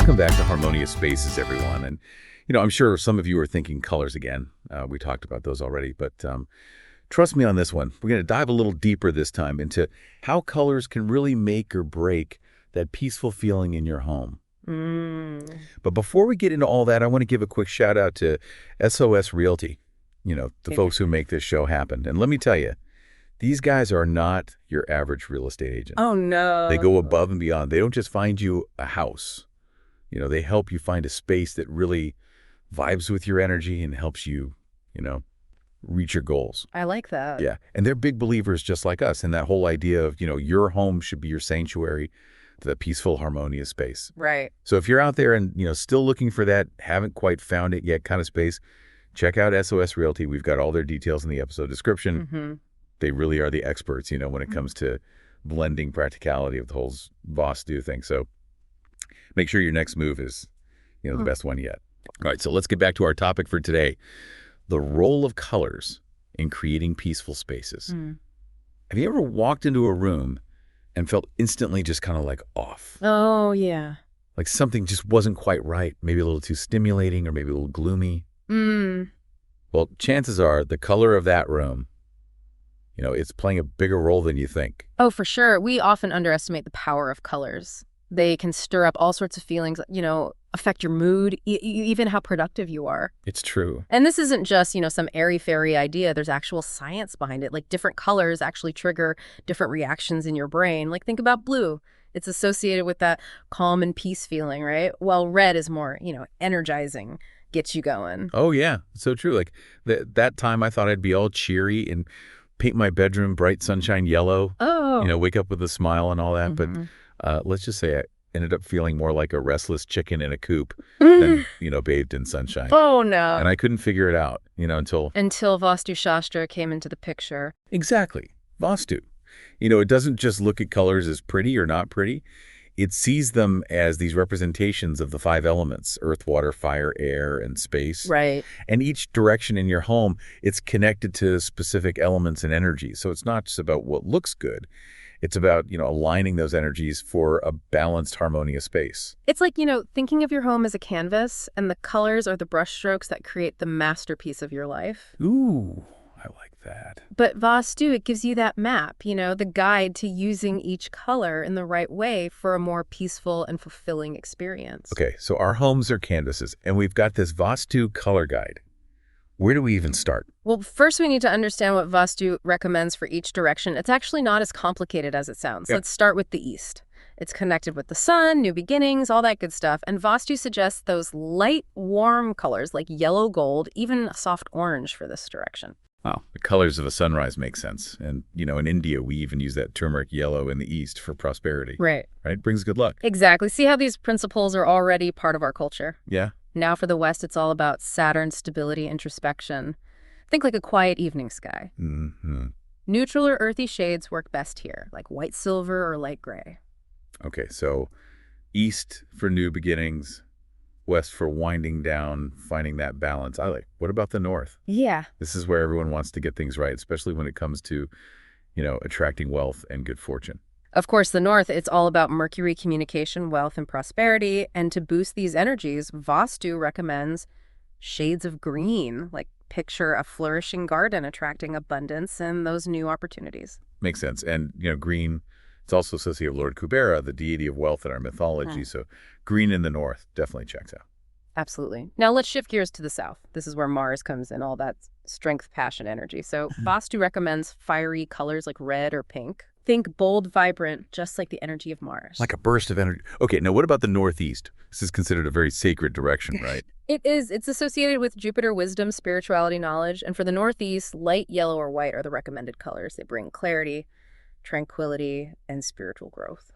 Welcome back to Harmonious Spaces, everyone. And, I'm sure some of you are thinking colors again. We talked about those already, but trust me on this one. We're going to dive a little deeper this time into how colors can really make or break that peaceful feeling in your home. But before we get into all that, I want to give a quick shout out to SOS Realty, the folks who make this show happen. And let me tell you, these guys are not your average real estate agent. Oh, no. They go above and beyond. They don't just find you a house. They help you find a space that really vibes with your energy and helps you, reach your goals. I like that. Yeah. And they're big believers just like us in that whole idea of, your home should be your sanctuary, the peaceful, harmonious space. Right. So if you're out there and, still looking for that, haven't quite found it yet kind of space, check out SOS Realty. We've got all their details in the episode description. Mm-hmm. They really are the experts, when it comes to blending practicality of the whole Vaastu thing. So make sure your next move is, the best one yet. All right, so let's get back to our topic for today, the role of colors in creating peaceful spaces. Have you ever walked into a room and felt instantly just kind of like off? Oh, yeah. Like something just wasn't quite right, maybe a little too stimulating or maybe a little gloomy? Well, chances are the color of that room, it's playing a bigger role than you think. Oh, for sure. We often underestimate the power of colors. They can stir up all sorts of feelings, affect your mood, even how productive you are. It's true. And this isn't just, some airy-fairy idea. There's actual science behind it. Like different colors actually trigger different reactions in your brain. Like think about blue. It's associated with that calm and peace feeling, right? While red is more, energizing, gets you going. Oh, yeah. So true. Like that time I thought I'd be all cheery and paint my bedroom bright sunshine yellow. Oh. Wake up with a smile and all that. But let's just say I ended up feeling more like a restless chicken in a coop than, bathed in sunshine. Oh, no. And I couldn't figure it out, until Vaastu Shastra came into the picture. Exactly. Vaastu. It doesn't just look at colors as pretty or not pretty. It sees them as these representations of the 5 elements: earth, water, fire, air, and space. Right. And each direction in your home, it's connected to specific elements and energies. So it's not just about what looks good. It's about, aligning those energies for a balanced, harmonious space. It's like, thinking of your home as a canvas, and the colors are the brushstrokes that create the masterpiece of your life. Ooh, I like that. But Vaastu, it gives you that map, the guide to using each color in the right way for a more peaceful and fulfilling experience. Okay, so our homes are canvases, and we've got this Vaastu color guide. Where do we even start? Well, first we need to understand what Vaastu recommends for each direction. It's actually not as complicated as it sounds. Yep. Let's start with the east. It's connected with the sun, new beginnings, all that good stuff. And Vaastu suggests those light, warm colors like yellow gold, even a soft orange for this direction. Wow, the colors of a sunrise make sense. And, in India, we even use that turmeric yellow in the east for prosperity. Right. Right? Brings good luck. Exactly. See how these principles are already part of our culture? Yeah. Now for the West, it's all about Saturn, stability, introspection. Think like a quiet evening sky. Mm-hmm. Neutral or earthy shades work best here, like white silver or light gray. Okay, so east for new beginnings, west for winding down, finding that balance. What about the north? Yeah. This is where everyone wants to get things right, especially when it comes to, attracting wealth and good fortune. Of course, the north, it's all about Mercury, communication, wealth, and prosperity. And to boost these energies, Vaastu recommends shades of green, like picture a flourishing garden attracting abundance and those new opportunities. Makes sense. And, green, it's also associated with Lord Kubera, the deity of wealth in our mythology. So green in the north definitely checks out. Absolutely. Now let's shift gears to the south. This is where Mars comes in, all that strength, passion, energy. So Vaastu recommends fiery colors like red or pink. Think bold, vibrant, just like the energy of Mars. Like a burst of energy. Okay, now what about the northeast? This is considered a very sacred direction, right? It is. It's associated with Jupiter, wisdom, spirituality, knowledge. And for the northeast, light yellow or white are the recommended colors. They bring clarity, tranquility, and spiritual growth.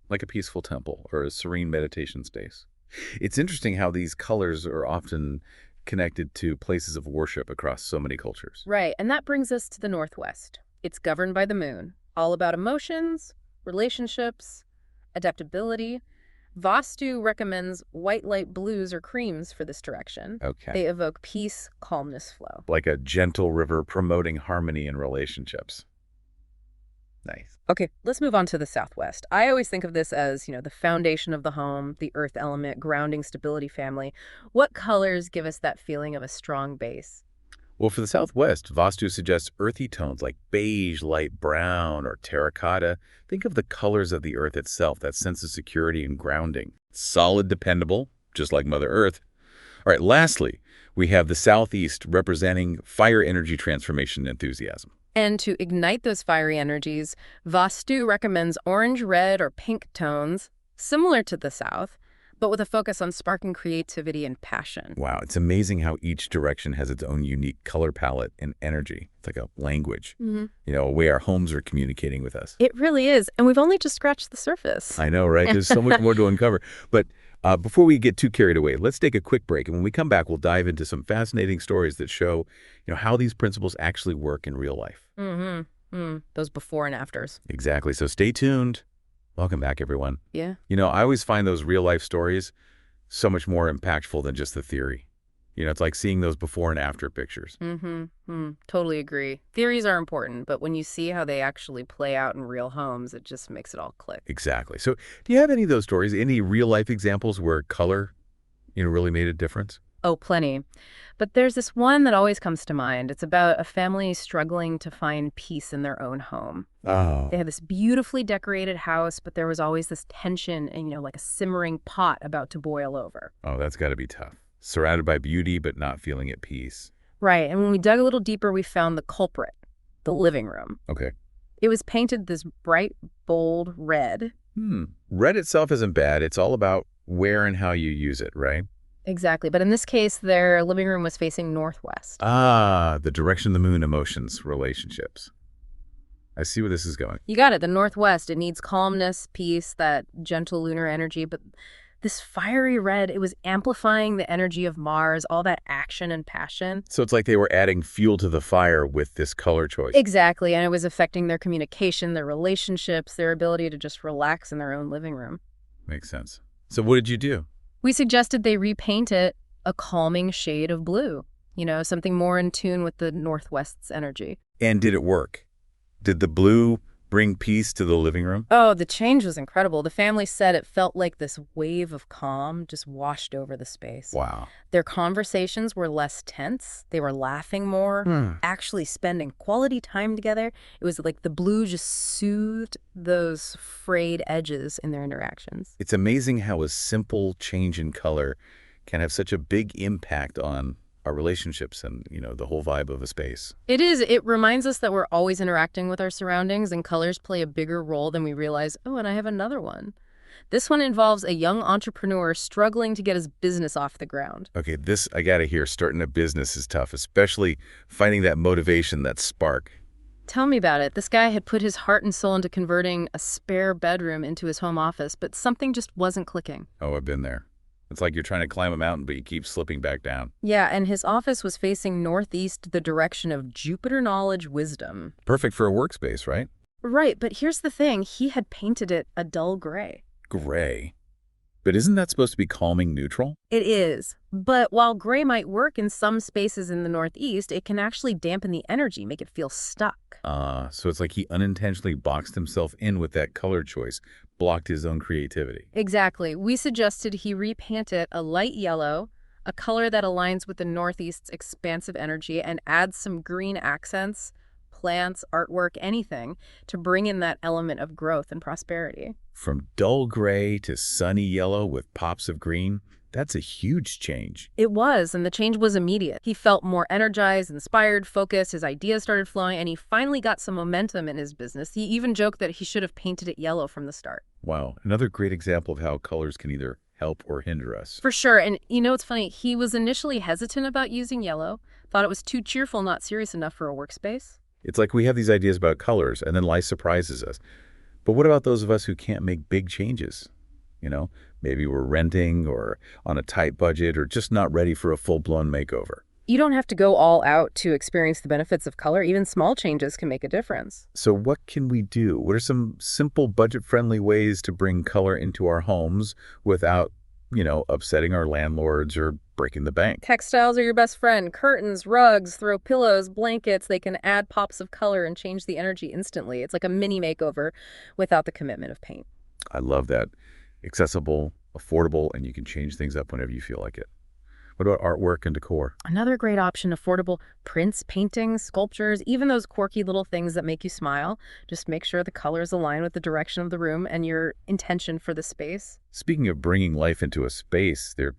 Like a peaceful temple or a serene meditation space. It's interesting how these colors are often connected to places of worship across so many cultures. Right, and that brings us to the northwest. It's governed by the moon. All about emotions, relationships, adaptability. Vaastu recommends white light blues or creams for this direction. Okay. They evoke peace, calmness, flow. Like a gentle river promoting harmony in relationships. Nice. Okay, let's move on to the Southwest. I always think of this as, the foundation of the home, the earth element, grounding stability family. What colors give us that feeling of a strong base? Well, for the Southwest, Vastu suggests earthy tones like beige, light brown, or terracotta. Think of the colors of the earth itself, that sense of security and grounding. Solid, dependable, just like Mother Earth. All right, lastly, we have the Southeast representing fire energy transformation enthusiasm. And to ignite those fiery energies, Vastu recommends orange, red, or pink tones, similar to the South, but with a focus on sparking creativity and passion. Wow, it's amazing how each direction has its own unique color palette and energy. It's like a language, a way our homes are communicating with us. It really is, and we've only just scratched the surface. I know, right? There's so much more to uncover. But before we get too carried away, let's take a quick break. And when we come back, we'll dive into some fascinating stories that show, how these principles actually work in real life. Those before and afters. Exactly. So stay tuned. Welcome back, everyone. Yeah. I always find those real-life stories so much more impactful than just the theory. It's like seeing those before and after pictures. Totally agree. Theories are important, but when you see how they actually play out in real homes, it just makes it all click. Exactly. So do you have any of those stories, any real-life examples where color, really made a difference? Oh, plenty. But there's this one that always comes to mind. It's about a family struggling to find peace in their own home. Oh, They had this beautifully decorated house, but there was always this tension and, like a simmering pot about to boil over. oh, that's got to be tough. Surrounded by beauty, but not feeling at peace. Right. And when we dug a little deeper, we found the culprit, the living room. Okay. It was painted this bright, bold red. Red itself isn't bad. It's all about where and how you use it, right? Exactly. But in this case, their living room was facing northwest. Ah, the direction of the moon, emotions, relationships. I see where this is going. You got it. The northwest. It needs calmness, peace, that gentle lunar energy. But this fiery red, it was amplifying the energy of Mars, all that action and passion. So it's like they were adding fuel to the fire with this color choice. Exactly. And it was affecting their communication, their relationships, their ability to just relax in their own living room. Makes sense. So what did you do? We suggested they repaint it a calming shade of blue, something more in tune with the Northwest's energy. And did it work? Did the blue bring peace to the living room? Oh, the change was incredible. The family said it felt like this wave of calm just washed over the space. Wow. Their conversations were less tense. They were laughing more, actually spending quality time together. It was like the blue just soothed those frayed edges in their interactions. It's amazing how a simple change in color can have such a big impact on our relationships and, the whole vibe of a space. It is. It reminds us that we're always interacting with our surroundings, and colors play a bigger role than we realize. Oh, and I have another one. This one involves a young entrepreneur struggling to get his business off the ground. Okay, this, I gotta hear, starting a business is tough, especially finding that motivation, that spark. Tell me about it. This guy had put his heart and soul into converting a spare bedroom into his home office, but something just wasn't clicking. Oh, I've been there. It's like you're trying to climb a mountain, but you keep slipping back down. Yeah, and his office was facing northeast, the direction of Jupiter knowledge wisdom. Perfect for a workspace, right? Right, but here's the thing. He had painted it a dull gray. Gray. But isn't that supposed to be calming neutral? It is. But while gray might work in some spaces in the northeast, it can actually dampen the energy, make it feel stuck. So it's like he unintentionally boxed himself in with that color choice, blocked his own creativity. Exactly. We suggested he repaint it a light yellow, a color that aligns with the northeast's expansive energy, and adds some green accents, plants, artwork, anything, to bring in that element of growth and prosperity. From dull gray to sunny yellow with pops of green, that's a huge change. It was, and the change was immediate. He felt more energized, inspired, focused, his ideas started flowing, and he finally got some momentum in his business. He even joked that he should have painted it yellow from the start. Wow, another great example of how colors can either help or hinder us. For sure, and it's funny, he was initially hesitant about using yellow, thought it was too cheerful, not serious enough for a workspace. It's like we have these ideas about colors, and then life surprises us. But what about those of us who can't make big changes? Maybe we're renting or on a tight budget or just not ready for a full-blown makeover. You don't have to go all out to experience the benefits of color. Even small changes can make a difference. So what can we do? What are some simple budget-friendly ways to bring color into our homes without, upsetting our landlords or breaking the bank. Textiles are your best friend. Curtains, rugs, throw pillows, blankets. They can add pops of color and change the energy instantly. It's like a mini makeover without the commitment of paint. I love that. Accessible, affordable, and you can change things up whenever you feel like it. What about artwork and decor? Another great option, affordable prints, paintings, sculptures, even those quirky little things that make you smile. Just make sure the colors align with the direction of the room and your intention for the space. Speaking of bringing life into a space, they're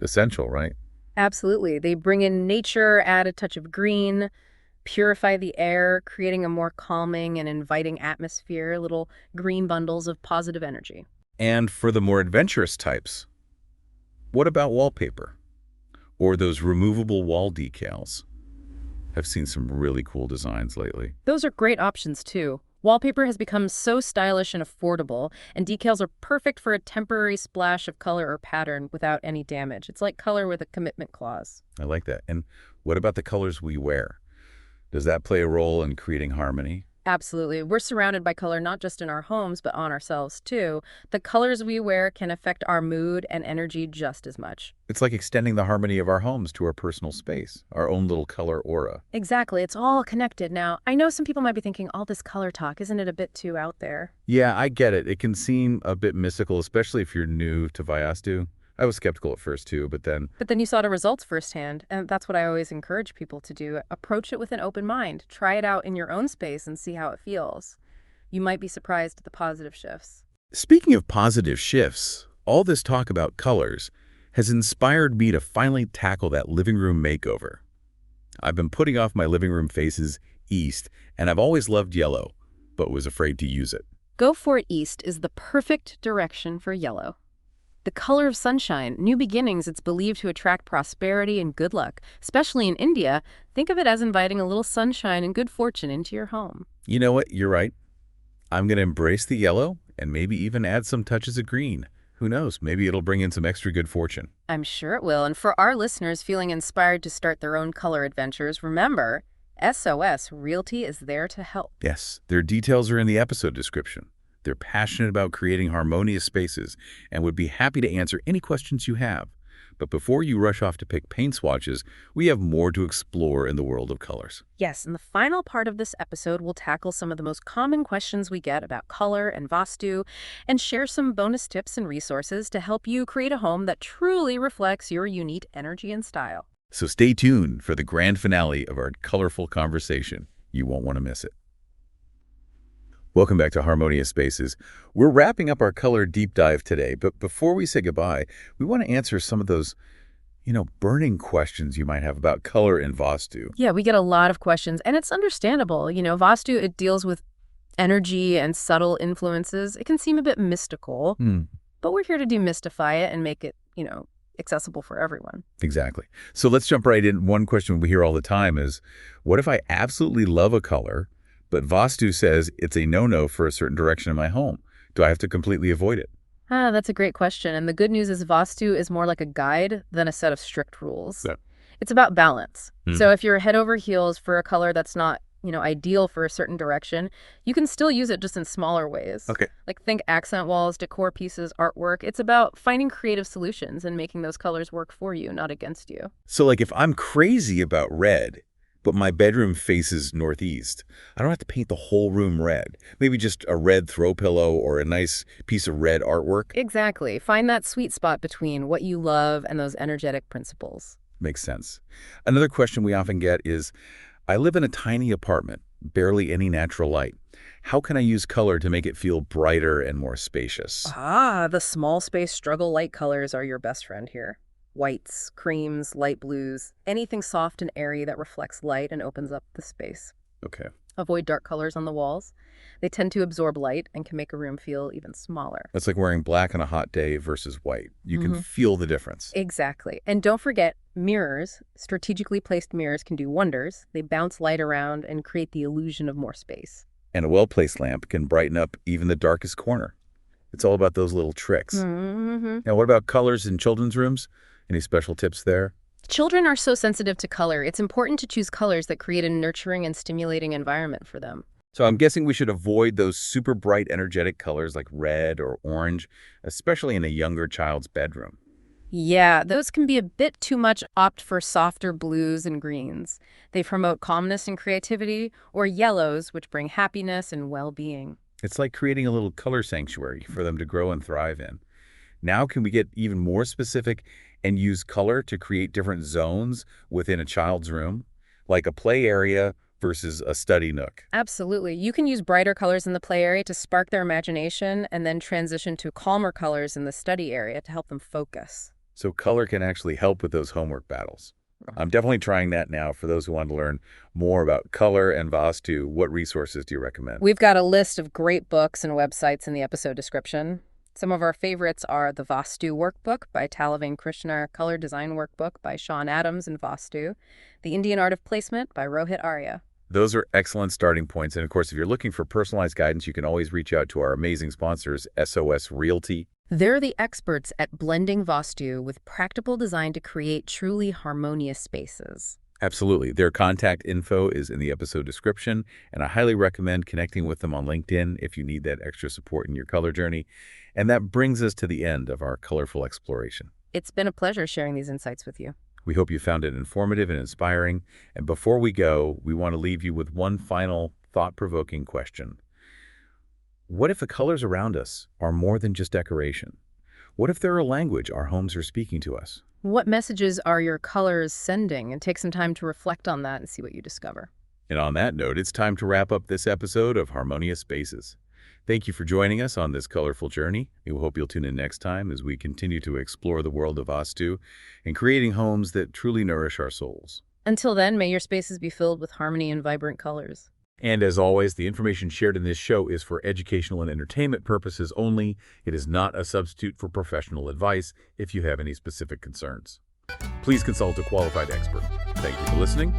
essential, right? Absolutely. They bring in nature, add a touch of green, purify the air, creating a more calming and inviting atmosphere, little green bundles of positive energy. And for the more adventurous types, what about wallpaper? Or those removable wall decals? I've seen some really cool designs lately. Those are great options too. Wallpaper has become so stylish and affordable, and decals are perfect for a temporary splash of color or pattern without any damage. It's like color with a commitment clause. I like that. And what about the colors we wear? Does that play a role in creating harmony? Absolutely. We're surrounded by color not just in our homes, but on ourselves too. The colors we wear can affect our mood and energy just as much. It's like extending the harmony of our homes to our personal space, our own little color aura. Exactly. It's all connected now. I know some people might be thinking, all this color talk, isn't it a bit too out there? Yeah, I get it. It can seem a bit mystical, especially if you're new to Vaastu. I was skeptical at first too, but then But then you saw the results firsthand, and that's what I always encourage people to do. Approach it with an open mind. Try it out in your own space and see how it feels. You might be surprised at the positive shifts. speaking of positive shifts, all this talk about colors has inspired me to finally tackle that living room makeover. I've been putting off my living room faces east, and I've always loved yellow, but was afraid to use it. Go for it East is the perfect direction for yellow. The color of sunshine, new beginnings, it's believed to attract prosperity and good luck. Especially in India, think of it as inviting a little sunshine and good fortune into your home. You know what? You're right. I'm going to embrace the yellow and maybe even add some touches of green. Who knows? Maybe it'll bring in some extra good fortune. I'm sure it will. And for our listeners feeling inspired to start their own color adventures, remember, SOS Realty is there to help. Yes, their details are in the episode description. They're passionate about creating harmonious spaces and would be happy to answer any questions you have. But before you rush off to pick paint swatches, we have more to explore in the world of colors. Yes, in the final part of this episode, we'll tackle some of the most common questions we get about color and Vastu and share some bonus tips and resources to help you create a home that truly reflects your unique energy and style. So stay tuned for the grand finale of our colorful conversation. You won't want to miss it. Welcome back to Harmonious Spaces. We're wrapping up our color deep dive today, but before we say goodbye, we want to answer some of those, burning questions you might have about color in Vastu. Yeah, we get a lot of questions, and it's understandable. Vastu, it deals with energy and subtle influences. It can seem a bit mystical, but we're here to demystify it and make it, accessible for everyone. Exactly. So let's jump right in. One question we hear all the time is, what if I absolutely love a color, but Vastu says it's a no-no for a certain direction in my home? Do I have to completely avoid it? That's a great question. And the good news is Vastu is more like a guide than a set of strict rules. Yeah. It's about balance. So if you're head over heels for a color that's not, ideal for a certain direction, you can still use it just in smaller ways. Okay. Like think accent walls, decor pieces, artwork. It's about finding creative solutions and making those colors work for you, not against you. So like if I'm crazy about red, but my bedroom faces northeast, I don't have to paint the whole room red. Maybe just a red throw pillow or a nice piece of red artwork. Exactly. Find that sweet spot between what you love and those energetic principles. Makes sense. Another question we often get is, I live in a tiny apartment, barely any natural light. How can I use color to make it feel brighter and more spacious? The small space struggle light colors are your best friend here. Whites, creams, light blues, anything soft and airy that reflects light and opens up the space. Okay. Avoid dark colors on the walls. They tend to absorb light and can make a room feel even smaller. That's like wearing black on a hot day versus white. You can feel the difference. Exactly. And don't forget, mirrors, strategically placed mirrors can do wonders. They bounce light around and create the illusion of more space. And a well-placed lamp can brighten up even the darkest corner. It's all about those little tricks. Now, what about colors in children's rooms? Any special tips there? Children are so sensitive to color. It's important to choose colors that create a nurturing and stimulating environment for them. So I'm guessing we should avoid those super bright, energetic colors like red or orange, especially in a younger child's bedroom. Yeah, those can be a bit too much. Opt for softer blues and greens. They promote calmness and creativity, or yellows, which bring happiness and well-being. It's like creating a little color sanctuary for them to grow and thrive in. Now, can we get even more specific and use color to create different zones within a child's room, like a play area versus a study nook? Absolutely. You can use brighter colors in the play area to spark their imagination and then transition to calmer colors in the study area to help them focus. So color can actually help with those homework battles. I'm definitely trying that now. For those who want to learn more about color and Vastu, what resources do you recommend? We've got a list of great books and websites in the episode description. Some of our favorites are the Vaastu Workbook by Talavane Krishna, Color Design Workbook by Sean Adams and Vaastu, The Indian Art of Placement by Rohit Arya. Those are excellent starting points. And of course, if you're looking for personalized guidance, you can always reach out to our amazing sponsors, SOS Realty. They're the experts at blending Vaastu with practical design to create truly harmonious spaces. Absolutely. Their contact info is in the episode description, and I highly recommend connecting with them on LinkedIn if you need that extra support in your color journey. And that brings us to the end of our colorful exploration. It's been a pleasure sharing these insights with you. We hope you found it informative and inspiring. And before we go, we want to leave you with one final thought-provoking question. What if the colors around us are more than just decoration? What if they're a language our homes are speaking to us? What messages are your colors sending? And take some time to reflect on that and see what you discover. And on that note, it's time to wrap up this episode of Harmonious Spaces. Thank you for joining us on this colorful journey. We hope you'll tune in next time as we continue to explore the world of Vastu and creating homes that truly nourish our souls. Until then, may your spaces be filled with harmony and vibrant colors. And as always, the information shared in this show is for educational and entertainment purposes only. It is not a substitute for professional advice if you have any specific concerns. Please consult a qualified expert. Thank you for listening.